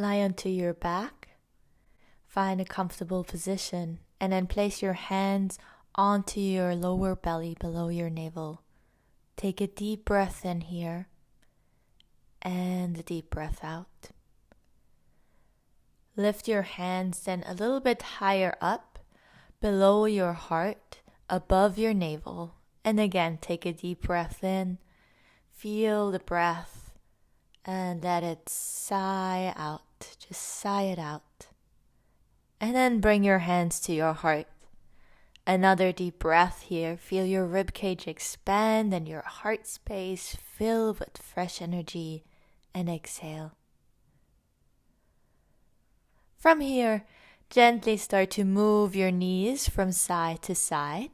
Lie onto your back. Find a comfortable position and then place your hands onto your lower belly below your navel. Take a deep breath in here and a deep breath out. Lift your hands then a little bit higher up, below your heart, above your navel. And again, take a deep breath in. Feel the breath and let it sigh out. Just sigh it out. And then bring your hands to your heart. Another deep breath here. Feel your ribcage expand and your heart space fill with fresh energy. And exhale. From here, gently start to move your knees from side to side.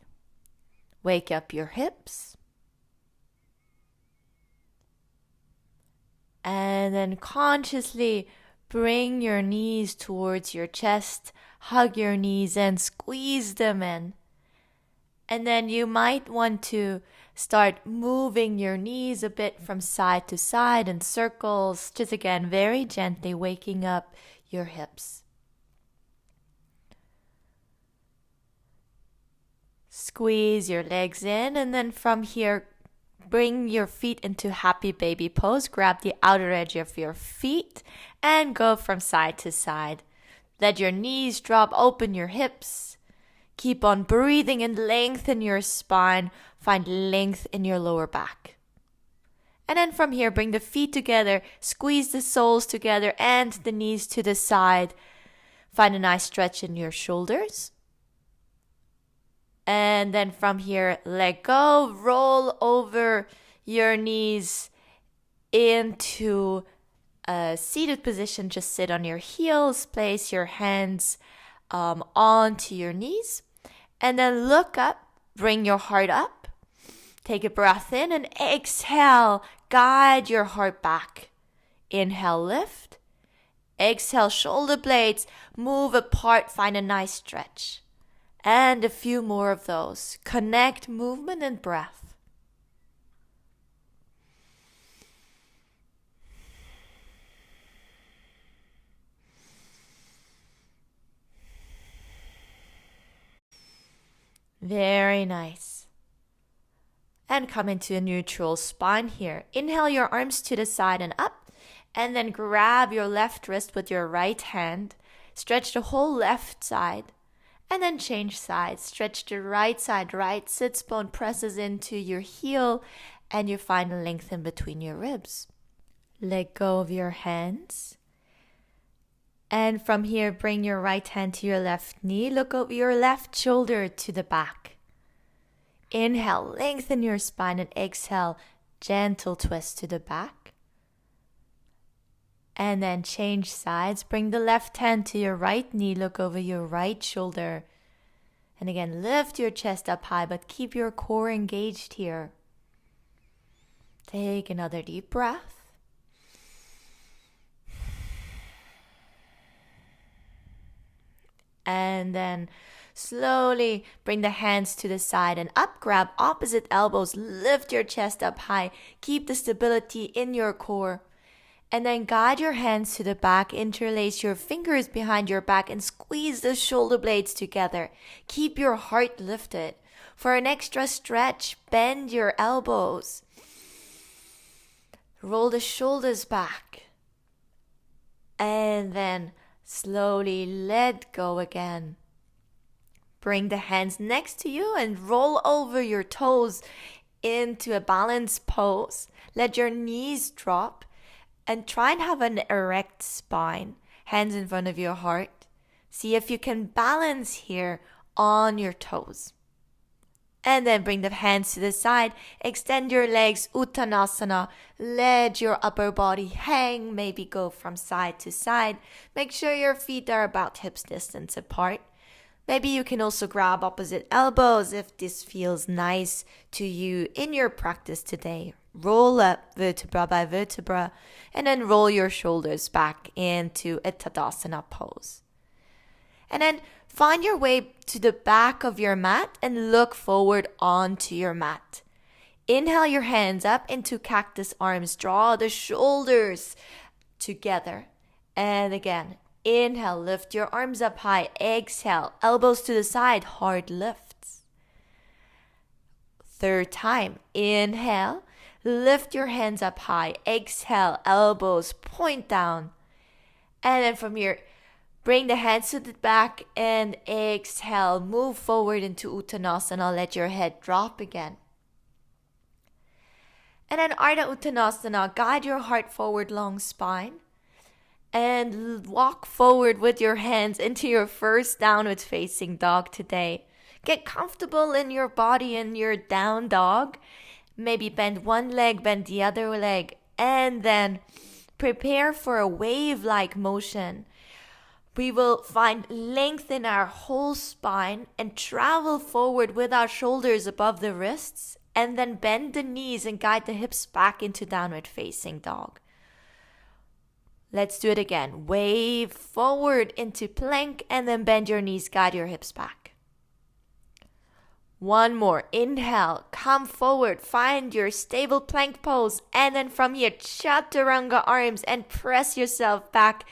Wake up your hips. And then consciously bring your knees towards your chest. Hug your knees and squeeze them in. And then you might want to start moving your knees a bit from side to side in circles. Just again, very gently waking up your hips. Squeeze your legs in, and then from here, bring your feet into happy baby pose. Grab the outer edge of your feet and go from side to side. Let your knees drop, open your hips. Keep on breathing and lengthen your spine. Find length in your lower back. And then from here, bring the feet together. Squeeze the soles together and the knees to the side. Find a nice stretch in your shoulders. And then from here, let go. Roll over your knees into a seated position. Just sit on your heels. Place your hands onto your knees. And then look up, bring your heart up, take a breath in and exhale, guide your heart back. Inhale, lift, exhale, shoulder blades, move apart, find a nice stretch. And a few more of those. Connect movement and breath. Very nice. And come into a neutral spine here. Inhale your arms to the side and up. And then grab your left wrist with your right hand. Stretch the whole left side. And then change sides. Stretch the right side. Right sits bone presses into your heel. And you find a length in between your ribs. Let go of your hands. And from here, bring your right hand to your left knee. Look over your left shoulder to the back. Inhale, lengthen your spine, and exhale, gentle twist to the back. And then change sides. Bring the left hand to your right knee. Look over your right shoulder. And again, lift your chest up high, but keep your core engaged here. Take another deep breath. And then slowly bring the hands to the side and up. Grab opposite elbows. Lift your chest up high. Keep the stability in your core. And then guide your hands to the back. Interlace your fingers behind your back and squeeze the shoulder blades together. Keep your heart lifted. For an extra stretch, bend your elbows. Roll the shoulders back. And then slowly let go again. Bring the hands next to you and roll over your toes into a balanced pose. Let your knees drop and try and have an erect spine. Hands in front of your heart. See if you can balance here on your toes. And then bring the hands to the side. Extend your legs, Uttanasana. Let your upper body hang. Maybe go from side to side. Make sure your feet are about hips distance apart. Maybe you can also grab opposite elbows if this feels nice to you in your practice today. Roll up vertebra by vertebra. And then roll your shoulders back into a Tadasana pose. And then find your way to the back of your mat and look forward onto your mat. Inhale your hands up into cactus arms. Draw the shoulders together. And again, inhale, lift your arms up high. Exhale, elbows to the side, heart lifts. Third time, inhale, lift your hands up high. Exhale, elbows point down. And then from here, bring the hands to the back and exhale. Move forward into Uttanasana. Let your head drop again. And then Ardha Uttanasana, guide your heart forward, long spine. And walk forward with your hands into your first downward facing dog today. Get comfortable in your body in your down dog. Maybe bend one leg, bend the other leg. And then prepare for a wave-like motion. We will find length in our whole spine and travel forward with our shoulders above the wrists. And then bend the knees and guide the hips back into downward facing dog. Let's do it again. Wave forward into plank and then bend your knees, guide your hips back. One more. Inhale, come forward, find your stable plank pose. And then from here, chaturanga arms and press yourself back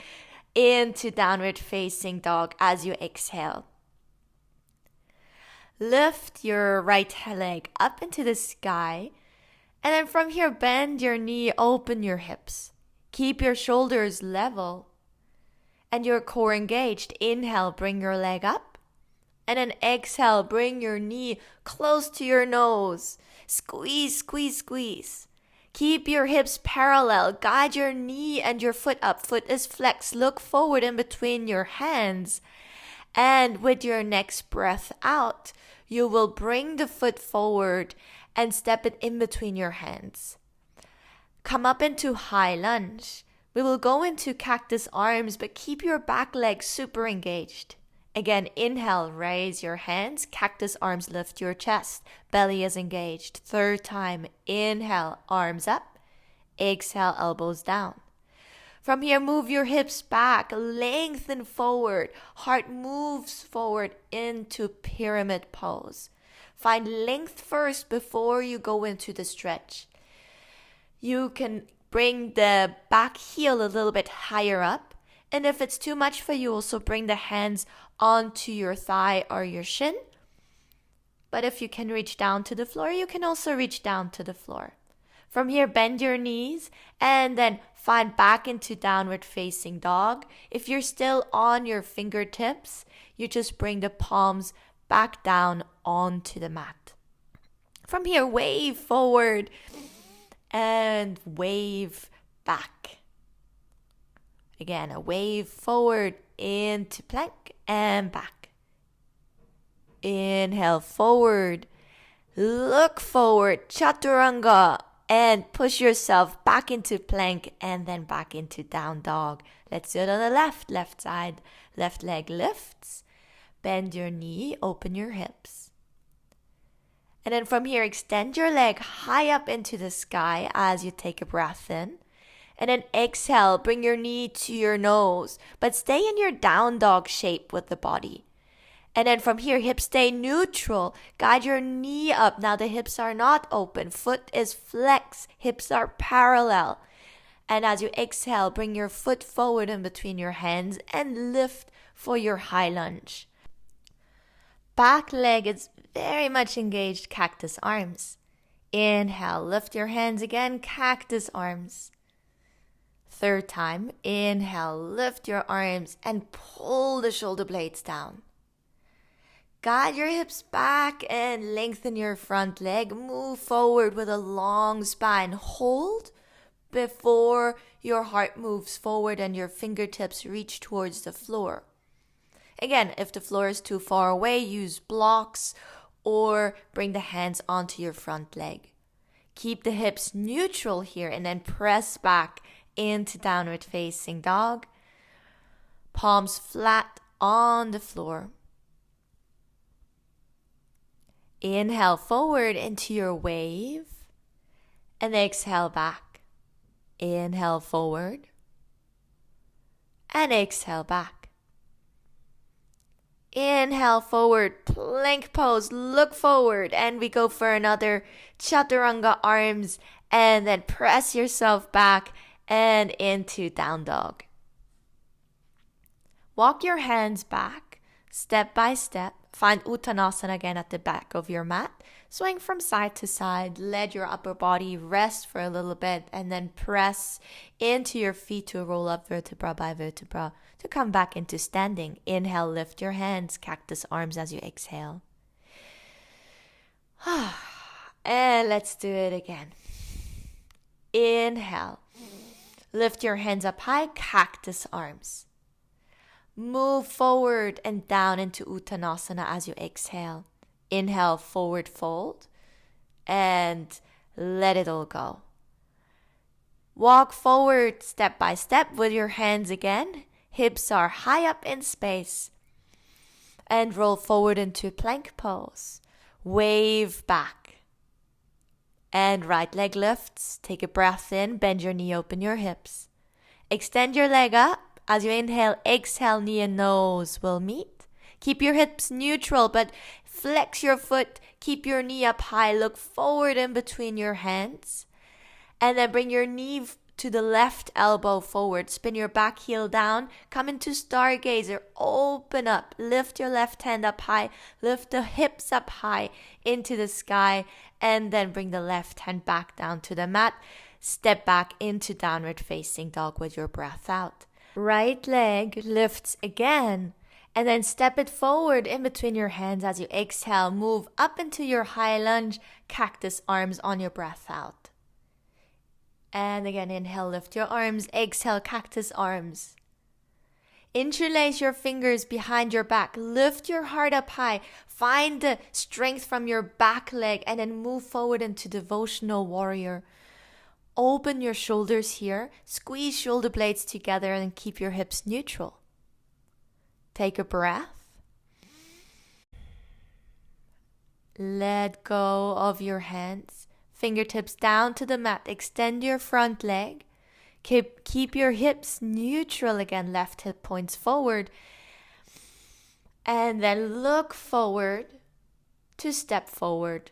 into downward facing dog as you exhale. Lift your right leg up into the sky. And then from here, bend your knee, open your hips. Keep your shoulders level and your core engaged. Inhale, bring your leg up. And then exhale, bring your knee close to your nose. Squeeze, squeeze, squeeze. Keep your hips parallel. Guide your knee and your foot up. Foot is flexed. Look forward in between your hands. And with your next breath out, you will bring the foot forward and step it in between your hands. Come up into high lunge. We will go into cactus arms, but keep your back leg super engaged. Again, inhale, raise your hands. Cactus arms, lift your chest. Belly is engaged. Third time, inhale, arms up. Exhale, elbows down. From here, move your hips back, lengthen forward. Heart moves forward into pyramid pose. Find length first before you go into the stretch. You can bring the back heel a little bit higher up. And if it's too much for you, also bring the hands onto your thigh or your shin. But if you can reach down to the floor, you can also reach down to the floor. From here, bend your knees and then find back into downward facing dog. If you're still on your fingertips, you just bring the palms back down onto the mat. From here, wave forward and wave back. Again, a wave forward into plank and back. Inhale forward, look forward, chaturanga, and push yourself back into plank and then back into down dog. Let's do it on the left side. Left leg lifts, bend your knee, open your hips. And then from here, extend your leg high up into the sky as you take a breath in. And then exhale, bring your knee to your nose, but stay in your down dog shape with the body. And then from here, hips stay neutral. Guide your knee up. Now the hips are not open. Foot is flexed. Hips are parallel. And as you exhale, bring your foot forward in between your hands and lift for your high lunge. Back leg is very much engaged, cactus arms. Inhale, lift your hands again, cactus arms. Third time, inhale, lift your arms and pull the shoulder blades down. Guide your hips back and lengthen your front leg. Move forward with a long spine. Hold before your heart moves forward and your fingertips reach towards the floor. Again, if the floor is too far away, use blocks or bring the hands onto your front leg. Keep the hips neutral here and then press back into downward facing dog. Palms flat on the floor. Inhale forward into your wave and exhale back. Inhale forward and exhale back. Inhale forward, plank pose, look forward, and we go for another chaturanga arms and then press yourself back and into down dog. Walk your hands back, step by step. Find Uttanasana again at the back of your mat. Swing from side to side. Let your upper body rest for a little bit and then press into your feet to roll up vertebra by vertebra to come back into standing. Inhale, lift your hands, cactus arms as you exhale. And let's do it again. Inhale. Lift your hands up high, cactus arms. Move forward and down into Uttanasana as you exhale. Inhale, forward fold, and let it all go. Walk forward step by step with your hands again. Hips are high up in space. And roll forward into plank pose. Wave back. And right leg lifts. Take a breath in, bend your knee, open your hips. Extend your leg up. As you inhale, exhale, knee and nose will meet. Keep your hips neutral, but flex your foot. Keep your knee up high. Look forward in between your hands. And then bring your knee to the left elbow forward. Spin your back heel down. Come into stargazer. Open up. Lift your left hand up high. Lift the hips up high into the sky. And then bring the left hand back down to the mat. Step back into downward facing dog with your breath out. Right leg lifts again. And then step it forward in between your hands as you exhale. Move up into your high lunge. Cactus arms on your breath out. And again, inhale, lift your arms. Exhale, cactus arms. Interlace your fingers behind your back. Lift your heart up high. Find the strength from your back leg and then move forward into Devotional Warrior. Open your shoulders here. Squeeze shoulder blades together and keep your hips neutral. Take a breath. Let go of your hands. Fingertips down to the mat. Extend your front leg. Keep your hips neutral again. Left hip points forward. And then look forward to step forward.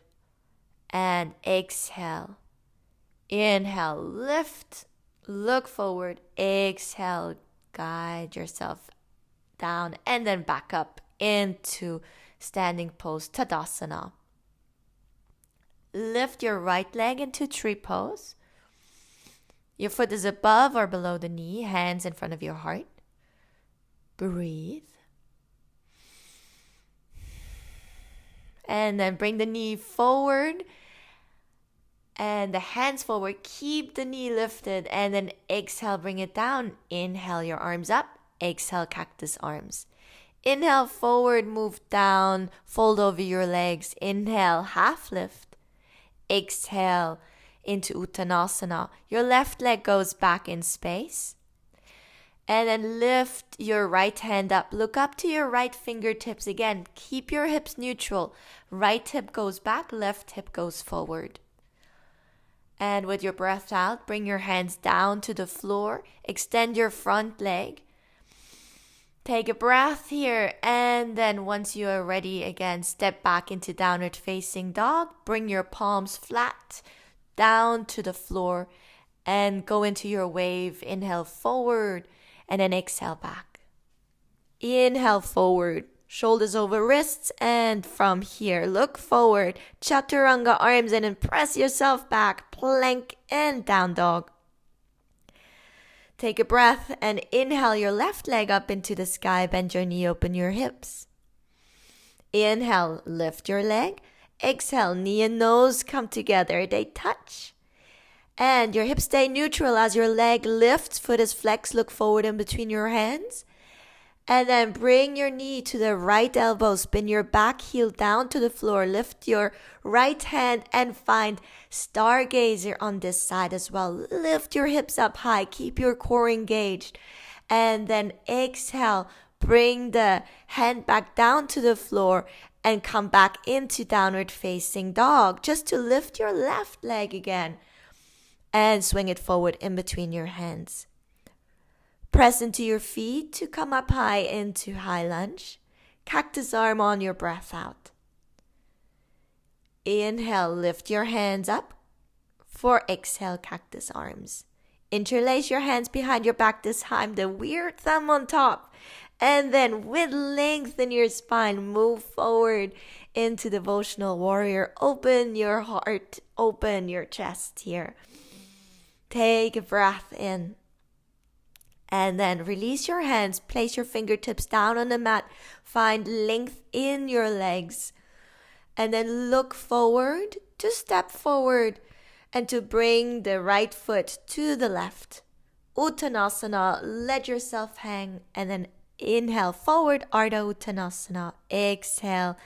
And exhale. Inhale, lift, look forward, exhale, guide yourself down and then back up into standing pose, Tadasana. Lift your right leg into tree pose. Your foot is above or below the knee, hands in front of your heart. Breathe. And then bring the knee forward. And the hands forward, keep the knee lifted, and then exhale, bring it down. Inhale, your arms up. Exhale, cactus arms. Inhale, forward, move down, fold over your legs. Inhale, half lift. Exhale, into Uttanasana. Your left leg goes back in space. And then lift your right hand up. Look up to your right fingertips. Again, keep your hips neutral. Right hip goes back, left hip goes forward. And with your breath out, bring your hands down to the floor. Extend your front leg. Take a breath here. And then once you are ready, again, step back into downward facing dog. Bring your palms flat down to the floor. And go into your wave. Inhale forward. And then exhale back. Inhale forward. Shoulders over wrists, and from here, look forward, chaturanga arms, and then press yourself back, plank and down dog. Take a breath and inhale your left leg up into the sky, bend your knee, open your hips. Inhale, lift your leg. Exhale, knee and nose come together, they touch. And your hips stay neutral as your leg lifts, foot is flexed, look forward in between your hands. And then bring your knee to the right elbow. Spin your back heel down to the floor. Lift your right hand and find stargazer on this side as well. Lift your hips up high. Keep your core engaged. And then exhale. Bring the hand back down to the floor and come back into downward facing dog. Just to lift your left leg again. And swing it forward in between your hands. Press into your feet to come up high into high lunge. Cactus arm on your breath out. Inhale, lift your hands up. For exhale, cactus arms. Interlace your hands behind your back this time. The weird thumb on top. And then with length in your spine, move forward into Devotional Warrior. Open your heart, open your chest here. Take a breath in. And then release your hands. Place your fingertips down on the mat. Find length in your legs. And then look forward to step forward and to bring the right foot to the left. Uttanasana, let yourself hang. And then inhale forward, Ardha Uttanasana. Exhale.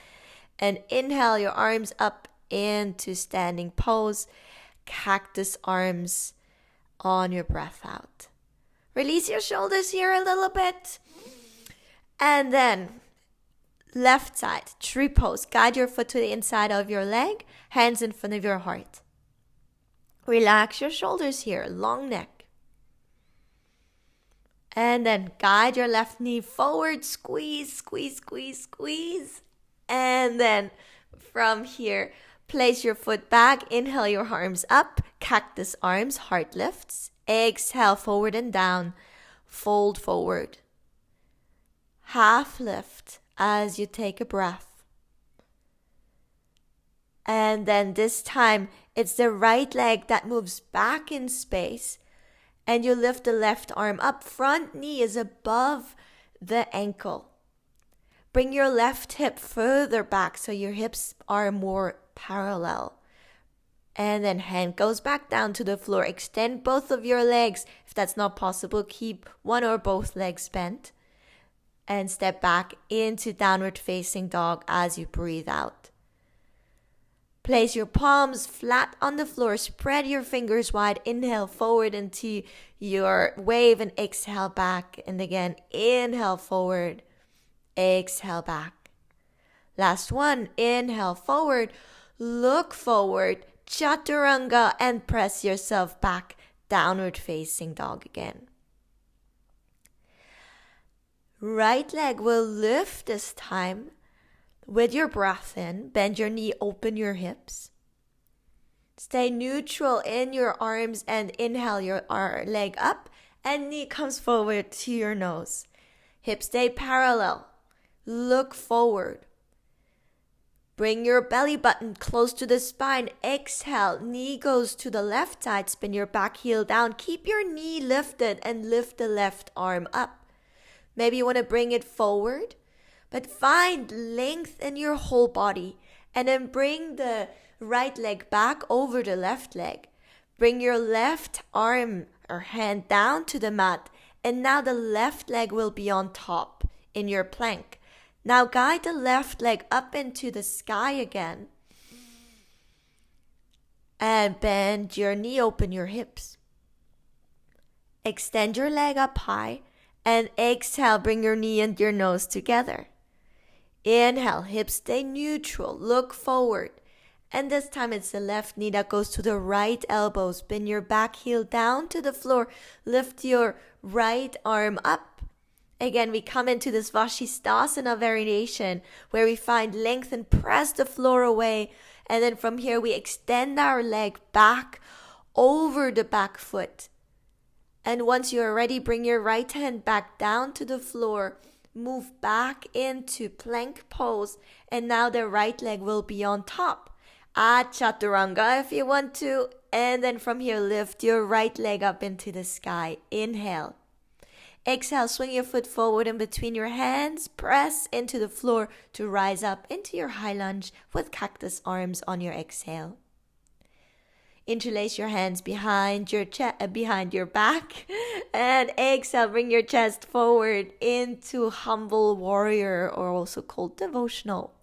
And inhale your arms up into standing pose. Cactus arms on your breath out. Release your shoulders here a little bit. And then left side, tree pose. Guide your foot to the inside of your leg. Hands in front of your heart. Relax your shoulders here. Long neck. And then guide your left knee forward. Squeeze, squeeze, squeeze, squeeze. And then from here, place your foot back. Inhale your arms up. Cactus arms, heart lifts. Exhale, forward and down. Fold forward. Half lift as you take a breath. And then this time, it's the right leg that moves back in space. And you lift the left arm up. Front knee is above the ankle. Bring your left hip further back so your hips are more parallel. And then hand goes back down to the floor. Extend both of your legs. If that's not possible, keep one or both legs bent. And step back into downward facing dog as you breathe out. Place your palms flat on the floor. Spread your fingers wide. Inhale forward into your wave and exhale back. And again, inhale forward. Exhale back. Last one. Inhale forward. Look forward. Chaturanga and press yourself back. Downward facing dog again. Right leg will lift this time. With your breath in, bend your knee, open your hips. Stay neutral in your arms and inhale your leg up and knee comes forward to your nose. Hips stay parallel. Look forward. Bring your belly button close to the spine. Exhale, knee goes to the left side. Spin your back heel down. Keep your knee lifted and lift the left arm up. Maybe you want to bring it forward. But find length in your whole body and then bring the right leg back over the left leg. Bring your left arm or hand down to the mat and now the left leg will be on top in your plank. Now guide the left leg up into the sky again. And bend your knee, open your hips. Extend your leg up high and exhale, bring your knee and your nose together. Inhale, hips stay neutral, look forward. And this time it's the left knee that goes to the right elbow. Spin your back heel down to the floor. Lift your right arm up. Again, we come into this Vashisthasana variation where we find length and press the floor away. And then from here we extend our leg back over the back foot. And once you are ready, bring your right hand back down to the floor. Move back into plank pose. And now the right leg will be on top. Add Chaturanga if you want to. And then from here, lift your right leg up into the sky. Inhale. Exhale, swing your foot forward in between your hands. Press into the floor to rise up into your high lunge with cactus arms on your exhale. Interlace your hands behind your back. And exhale, bring your chest forward into humble warrior, or also called devotional.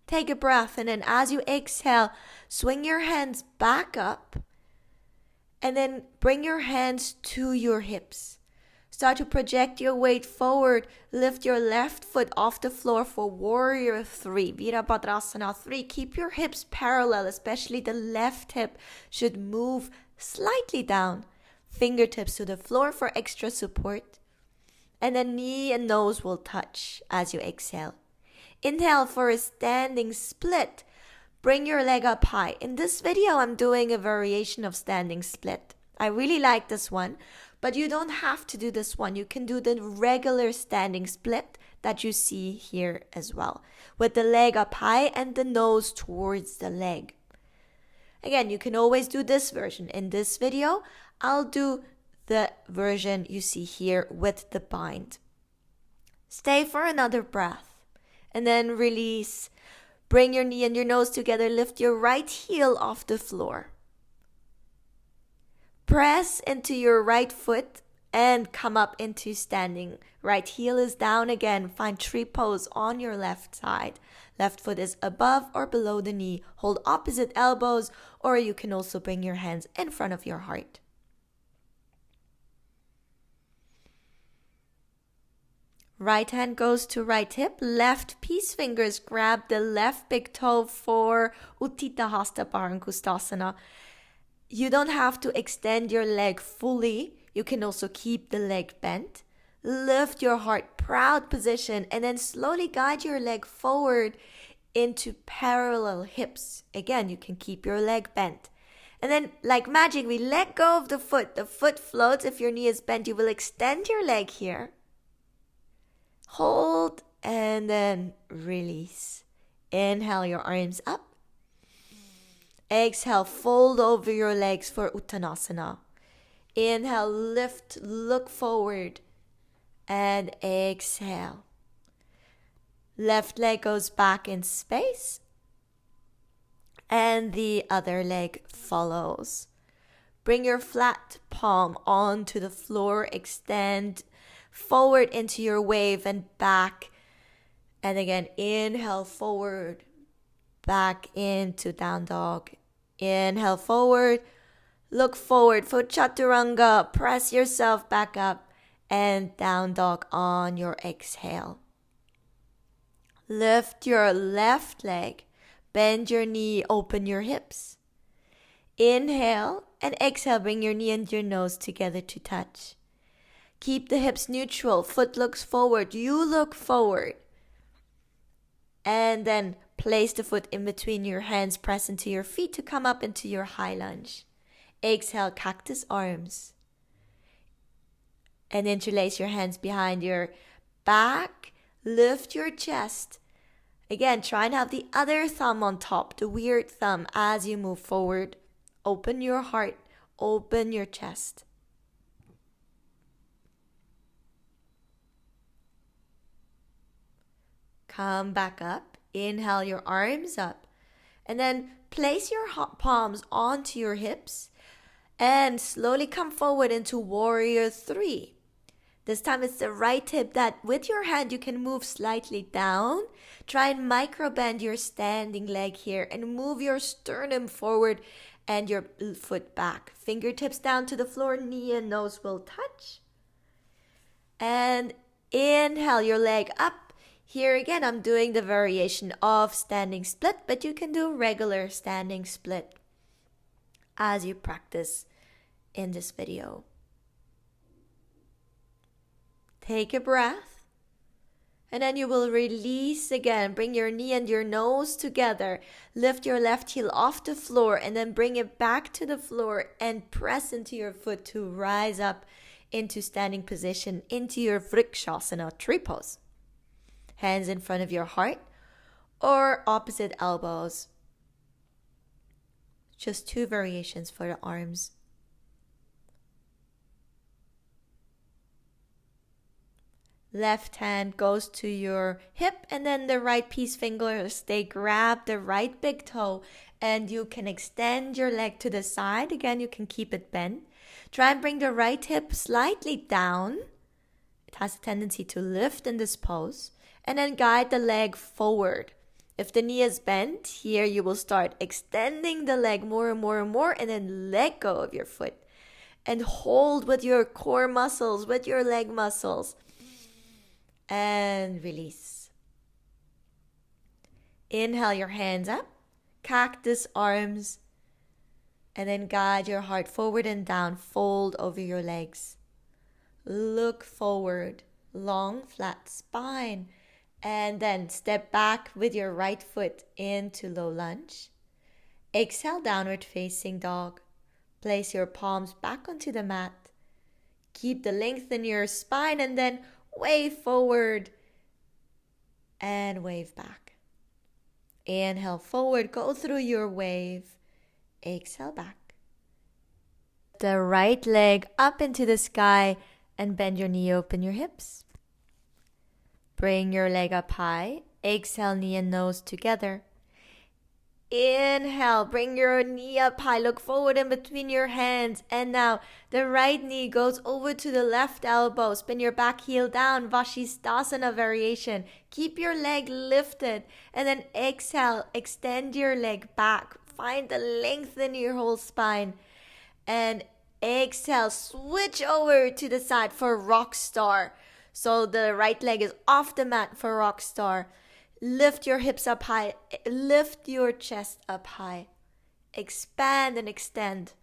Take a breath, and then as you exhale, swing your hands back up. And then bring your hands to your hips. Start to project your weight forward. Lift your left foot off the floor for Warrior 3. Virabhadrasana 3. Keep your hips parallel, especially the left hip should move slightly down. Fingertips to the floor for extra support. And then knee and nose will touch as you exhale. Inhale for a standing split. Bring your leg up high. In this video, I'm doing a variation of standing split. I really like this one. But you don't have to do this one. You can do the regular standing split that you see here as well, with the leg up high and the nose towards the leg. Again, you can always do this version. In this video, I'll do the version you see here with the bind. Stay for another breath and then release. Bring your knee and your nose together. Lift your right heel off the floor. Press into your right foot and come up into standing. Right heel is down again. Find tree pose on your left side. Left foot is above or below the knee. Hold opposite elbows, or you can also bring your hands in front of your heart. Right hand goes to right hip. Left peace fingers grab the left big toe for Utthita Hasta Tadasana. You don't have to extend your leg fully. You can also keep the leg bent. Lift your heart, proud position, and then slowly guide your leg forward into parallel hips. Again, you can keep your leg bent. And then, like magic, we let go of the foot. The foot floats. If your knee is bent, you will extend your leg here. Hold and then release. Inhale your arms up. Exhale, fold over your legs for Uttanasana. Inhale, lift, look forward. And exhale. Left leg goes back in space. And the other leg follows. Bring your flat palm onto the floor. Extend forward into your wave and back. And again, inhale forward. Back into down dog. Inhale forward. Look forward for chaturanga. Press yourself back up. And down dog on your exhale. Lift your left leg. Bend your knee. Open your hips. Inhale and exhale. Bring your knee and your nose together to touch. Keep the hips neutral. Foot looks forward. You look forward. And then place the foot in between your hands. Press into your feet to come up into your high lunge. Exhale, cactus arms. And interlace your hands behind your back. Lift your chest. Again, try and have the other thumb on top, the weird thumb, as you move forward. Open your heart. Open your chest. Come back up. Inhale your arms up. And then place your palms onto your hips. And slowly come forward into Warrior 3. This time it's the right hip that with your hand you can move slightly down. Try and micro bend your standing leg here and move your sternum forward and your foot back. Fingertips down to the floor, knee and nose will touch. And inhale your leg up. Here again, I'm doing the variation of standing split, but you can do regular standing split as you practice in this video. Take a breath, and then you will release again. Bring your knee and your nose together. Lift your left heel off the floor, and then bring it back to the floor and press into your foot to rise up into standing position, into your Vrikshasana tree pose. Hands in front of your heart or opposite elbows. Just 2 variations for the arms. Left hand goes to your hip and then the right peace fingers, they grab the right big toe and you can extend your leg to the side. Again, you can keep it bent. Try and bring the right hip slightly down. It has a tendency to lift in this pose. And then guide the leg forward. If the knee is bent, here you will start extending the leg more and more and more and then let go of your foot. And hold with your core muscles, with your leg muscles. And release. Inhale your hands up. Cactus arms. And then guide your heart forward and down. Fold over your legs. Look forward. Long flat spine. And then step back with your right foot into low lunge. Exhale, downward facing dog. Place your palms back onto the mat. Keep the length in your spine and then wave forward and wave back. Inhale forward, go through your wave. Exhale back. The right leg up into the sky and bend your knee, open your hips. Bring your leg up high. Exhale, knee and nose together. Inhale, bring your knee up high, look forward in between your hands. And now the right knee goes over to the left elbow. Spin your back heel down, Vashisthasana variation. Keep your leg lifted. And then exhale, extend your leg back. Find the length in your whole spine. And exhale, switch over to the side for Rock Star. So the right leg is off the mat for Rock Star. Lift your hips up high. Lift your chest up high. Expand and extend.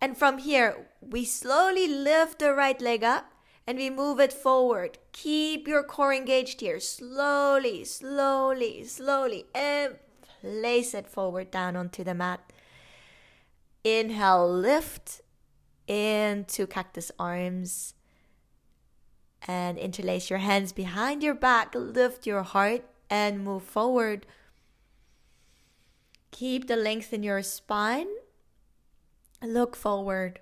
And from here, we slowly lift the right leg up and we move it forward. Keep your core engaged here. Slowly, slowly, slowly. And place it forward down onto the mat. Inhale, lift into cactus arms. And interlace your hands behind your back. Lift your heart and move forward. Keep the length in your spine. Look forward.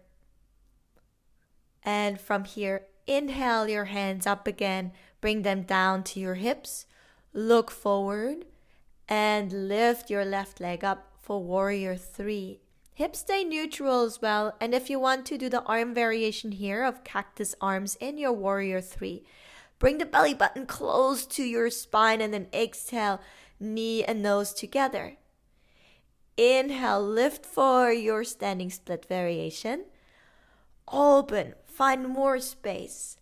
And from here, inhale your hands up again. Bring them down to your hips. Look forward. And lift your left leg up for Warrior 3. Hips stay neutral as well. And if you want to do the arm variation here of cactus arms in your Warrior 3, bring the belly button close to your spine and then exhale, knee and nose together. Inhale, lift for your standing split variation. Open, find more space.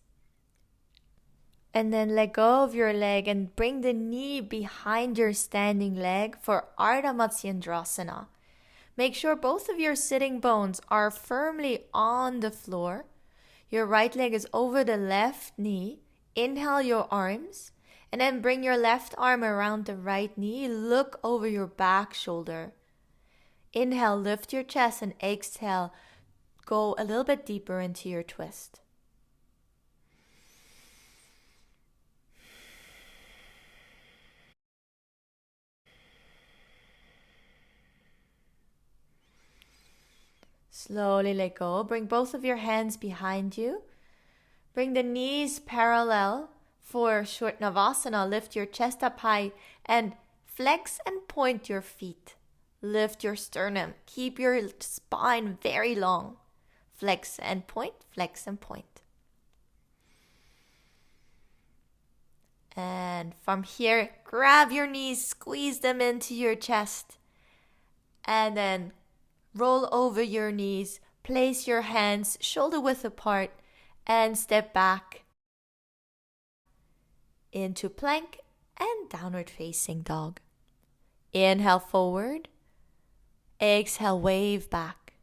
And then let go of your leg and bring the knee behind your standing leg for Ardamati Androsana. Make sure both of your sitting bones are firmly on the floor. Your right leg is over the left knee. Inhale your arms and then bring your left arm around the right knee. Look over your back shoulder. Inhale, lift your chest and exhale. Go a little bit deeper into your twist. Slowly let go. Bring both of your hands behind you. Bring the knees parallel for short Navasana. Lift your chest up high and flex and point your feet. Lift your sternum. Keep your spine very long. Flex and point, flex and point. And from here, grab your knees, squeeze them into your chest. And then roll over your knees. Place your hands shoulder width apart and step back into plank and downward facing dog. Inhale forward. Exhale, wave back.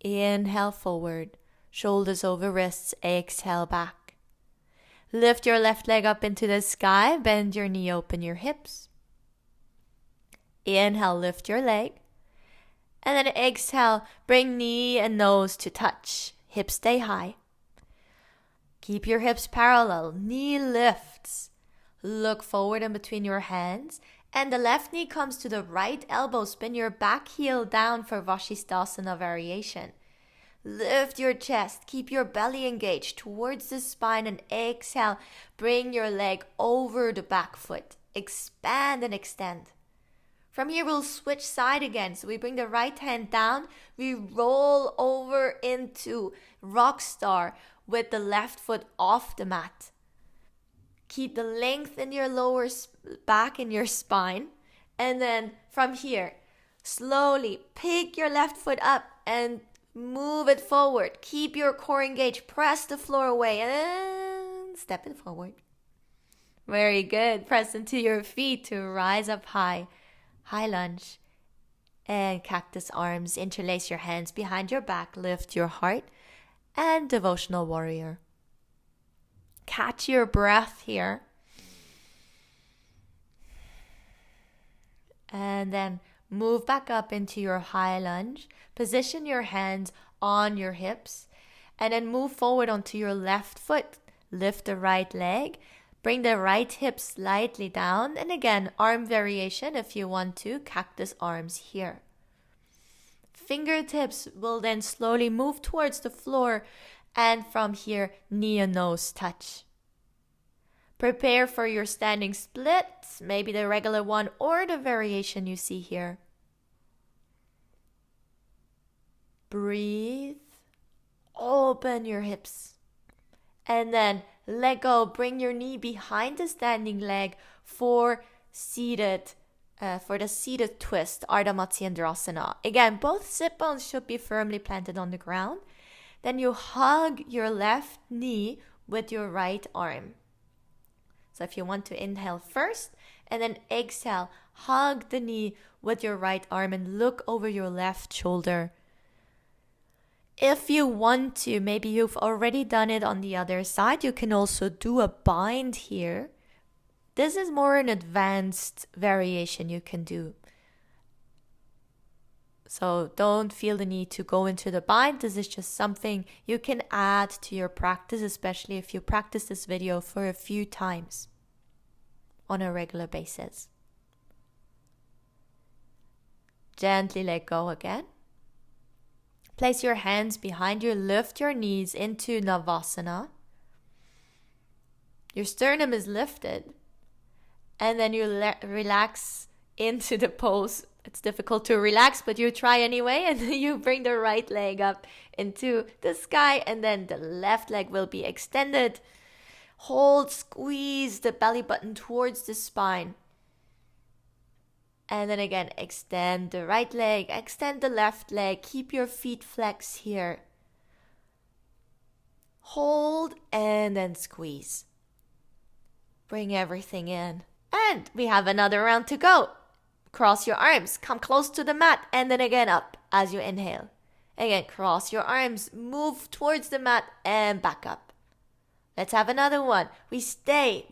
Inhale forward. Shoulders over wrists. Exhale back. Lift your left leg up into the sky. Bend your knee, open your hips. Inhale, lift your leg. And then exhale, bring knee and nose to touch. Hips stay high. Keep your hips parallel. Knee lifts. Look forward in between your hands. And the left knee comes to the right elbow. Spin your back heel down for Vashisthasana variation. Lift your chest. Keep your belly engaged towards the spine and exhale. Bring your leg over the back foot. Expand and extend. From here, we'll switch side again. So we bring the right hand down. We roll over into Rock Star with the left foot off the mat. Keep the length in your lower back and your spine. And then from here, slowly pick your left foot up and move it forward. Keep your core engaged. Press the floor away and step it forward. Very good. Press into your feet to rise up high. High lunge. And cactus arms. Interlace your hands behind your back. Lift your heart. And Devotional Warrior. Catch your breath here. And then move back up into your high lunge. Position your hands on your hips. And then move forward onto your left foot. Lift the right leg. Bring the right hip slightly down. And again, arm variation if you want to. Cactus arms here. Fingertips will then slowly move towards the floor. And from here, knee and nose touch. Prepare for your standing split. Maybe the regular one or the variation you see here. Breathe. Open your hips. And then let go. Bring your knee behind the standing leg for the seated twist, Ardamati and Androsana. Again, both sit bones should be firmly planted on the ground. Then you hug your left knee with your right arm. So if you want to inhale first and then exhale, hug the knee with your right arm and look over your left shoulder. If you want to, maybe you've already done it on the other side, you can also do a bind here. This is more an advanced variation you can do. So don't feel the need to go into the bind. This is just something you can add to your practice, especially if you practice this video for a few times on a regular basis. Gently let go again. Place your hands behind you, lift your knees into Navasana. Your sternum is lifted. And then you relax into the pose. It's difficult to relax, but you try anyway. And you bring the right leg up into the sky. And then the left leg will be extended. Hold, squeeze the belly button towards the spine. And then again, extend the right leg, extend the left leg. Keep your feet flexed here. Hold and then squeeze. Bring everything in. And we have another round to go. Cross your arms, come close to the mat, and then again up as you inhale. Again, cross your arms, move towards the mat and back up. Let's have another one. We stay,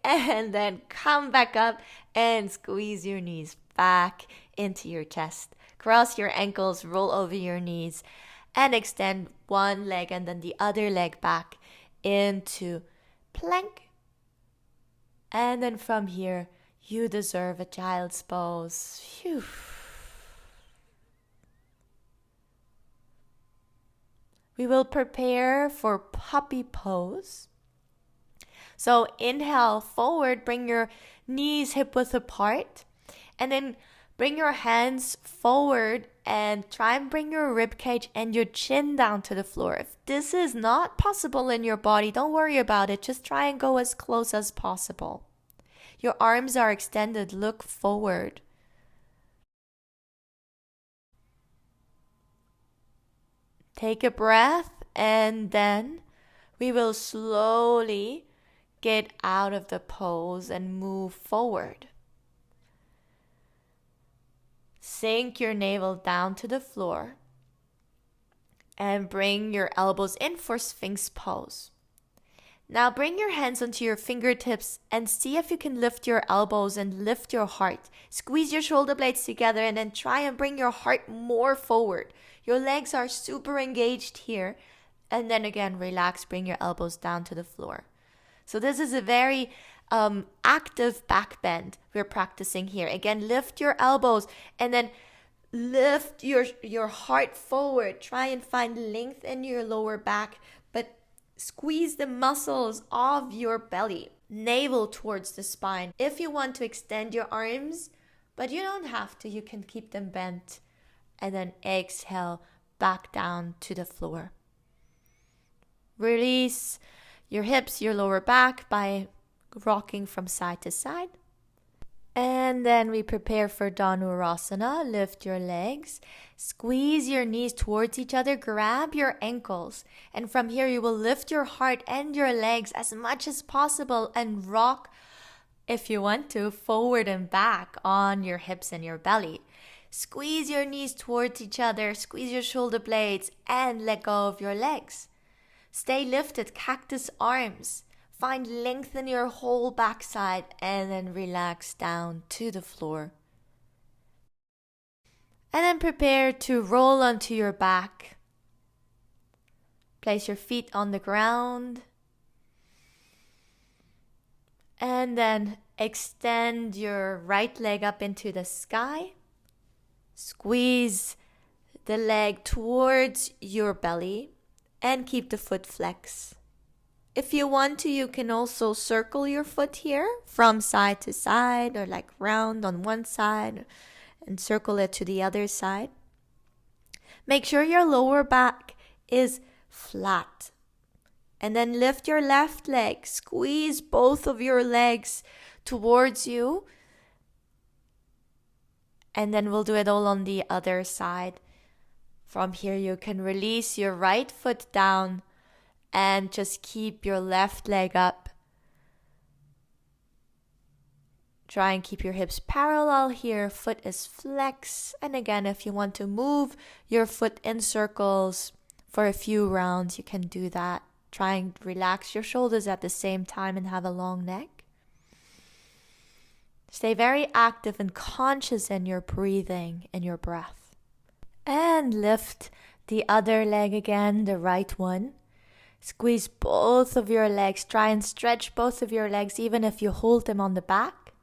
and then come back up and squeeze your knees back into your chest. Cross your ankles, roll over your knees, and extend one leg and then the other leg back into plank. And then from here, you deserve a child's pose. Phew. We will prepare for puppy pose. So inhale forward, bring your knees hip width apart, and then bring your hands forward and try and bring your rib cage and your chin down to the floor. If this is not possible in your body, don't worry about it. Just try and go as close as possible. Your arms are extended, look forward. Take a breath and then we will slowly get out of the pose and move forward. Sink your navel down to the floor and bring your elbows in for Sphinx pose. Now bring your hands onto your fingertips and see if you can lift your elbows and lift your heart. Squeeze your shoulder blades together and then try and bring your heart more forward. Your legs are super engaged here. And then again, relax, bring your elbows down to the floor. So this is a very active back bend we're practicing here. Again, lift your elbows and then lift your heart forward. Try and find length in your lower back, but squeeze the muscles of your belly. Navel towards the spine. If you want to extend your arms, but you don't have to, you can keep them bent. And then exhale back down to the floor. Release your hips, your lower back by rocking from side to side. And then we prepare for Dhanurasana. Lift your legs, squeeze your knees towards each other, grab your ankles. And from here you will lift your heart and your legs as much as possible and rock, if you want to, forward and back on your hips and your belly. Squeeze your knees towards each other, squeeze your shoulder blades, and let go of your legs. Stay lifted, cactus arms. Find length in your whole backside and then relax down to the floor. And then prepare to roll onto your back. Place your feet on the ground. And then extend your right leg up into the sky. Squeeze the leg towards your belly and keep the foot flexed. If you want to, you can also circle your foot here from side to side, or like round on one side and circle it to the other side. Make sure your lower back is flat. And then lift your left leg. Squeeze both of your legs towards you. And then we'll do it all on the other side. From here, you can release your right foot down and just keep your left leg up. Try and keep your hips parallel here. Foot is flexed. And again, if you want to move your foot in circles for a few rounds, you can do that. Try and relax your shoulders at the same time and have a long neck. Stay very active and conscious in your breathing and your breath. And lift the other leg again, the right one. Squeeze both of your legs. Try and stretch both of your legs even if you hold them on the back.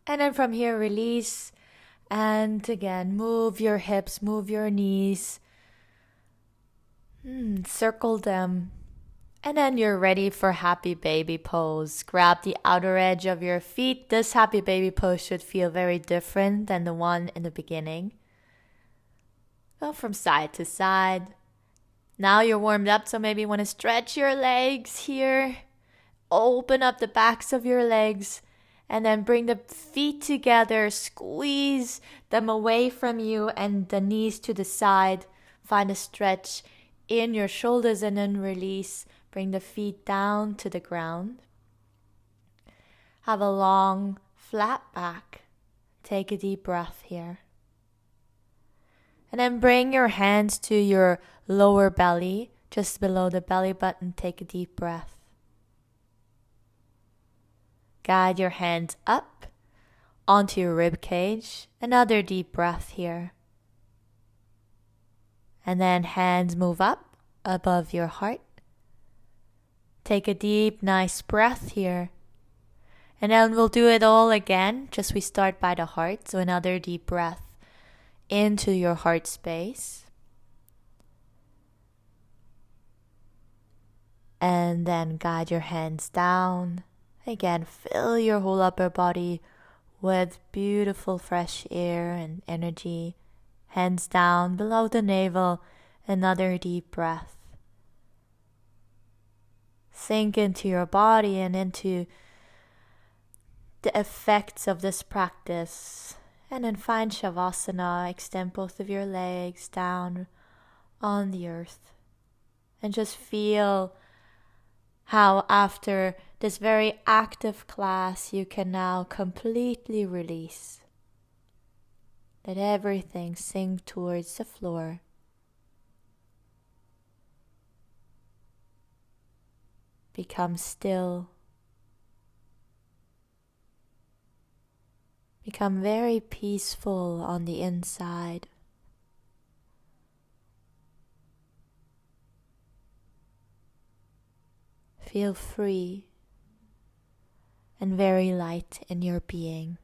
And then from here, release. And again, move your hips, move your knees. Circle them. And then you're ready for happy baby pose. Grab the outer edge of your feet. This happy baby pose should feel very different than the one in the beginning. Go from side to side. Now you're warmed up, so maybe you want to stretch your legs here. Open up the backs of your legs. And then bring the feet together. Squeeze them away from you and the knees to the side. Find a stretch in your shoulders and then release. Bring the feet down to the ground. Have a long, flat back. Take a deep breath here. And then bring your hands to your lower belly, just below the belly button. Take a deep breath. Guide your hands up onto your rib cage. Another deep breath here. And then hands move up above your heart. Take a deep, nice breath here. And then we'll do it all again. Just we start by the heart. So another deep breath into your heart space. And then guide your hands down. Again, fill your whole upper body with beautiful fresh air and energy. Hands down below the navel. Another deep breath. Sink into your body and into the effects of this practice. And then find Shavasana. Extend both of your legs down on the earth. And just feel how after this very active class you can now completely release. Let everything sink towards the floor. Become still. Become very peaceful on the inside. Feel free and very light in your being.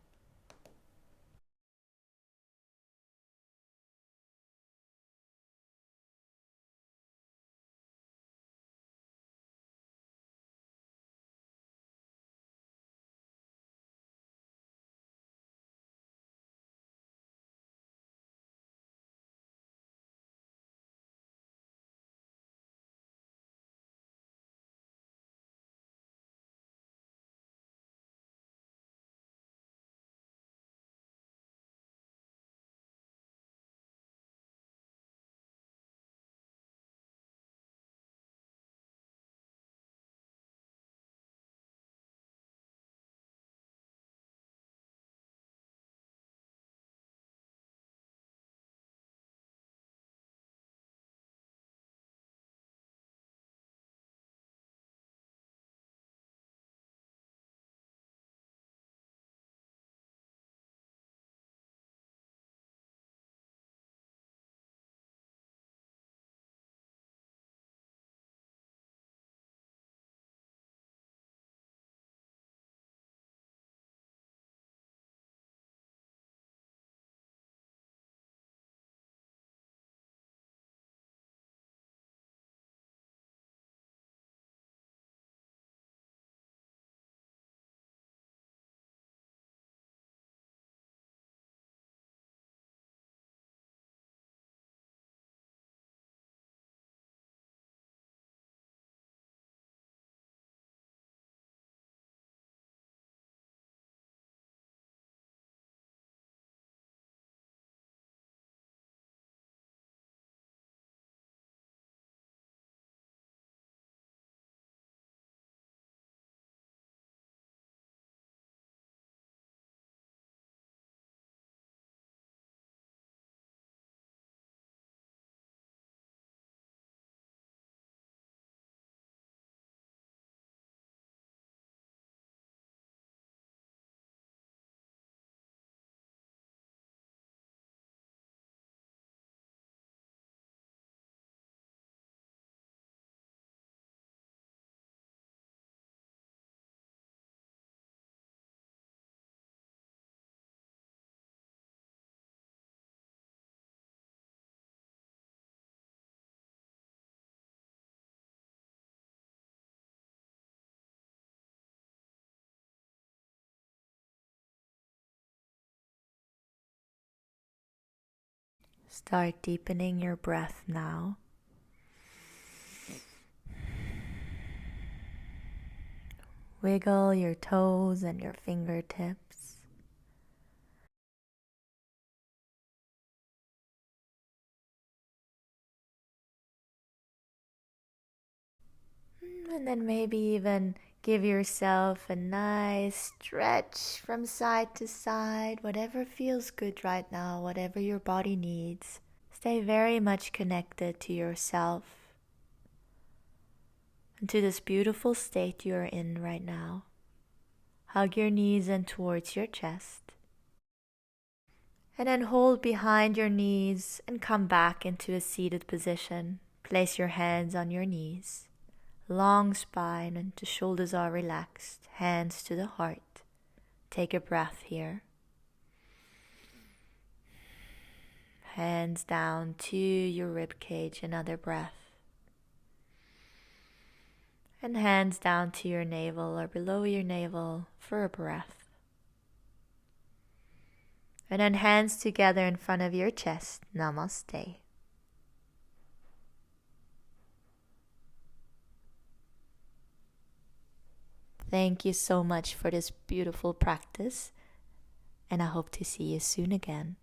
Start deepening your breath now. Wiggle your toes and your fingertips. And then maybe even give yourself a nice stretch from side to side, whatever feels good right now, whatever your body needs. Stay very much connected to yourself and to this beautiful state you are in right now. Hug your knees in towards your chest. And then hold behind your knees and come back into a seated position. Place your hands on your knees. Long spine and the shoulders are relaxed. Hands to the heart. Take a breath here. Hands down to your rib cage, another breath. And hands down to your navel or below your navel for a breath. And then hands together in front of your chest. Namaste. Thank you so much for this beautiful practice, and I hope to see you soon again.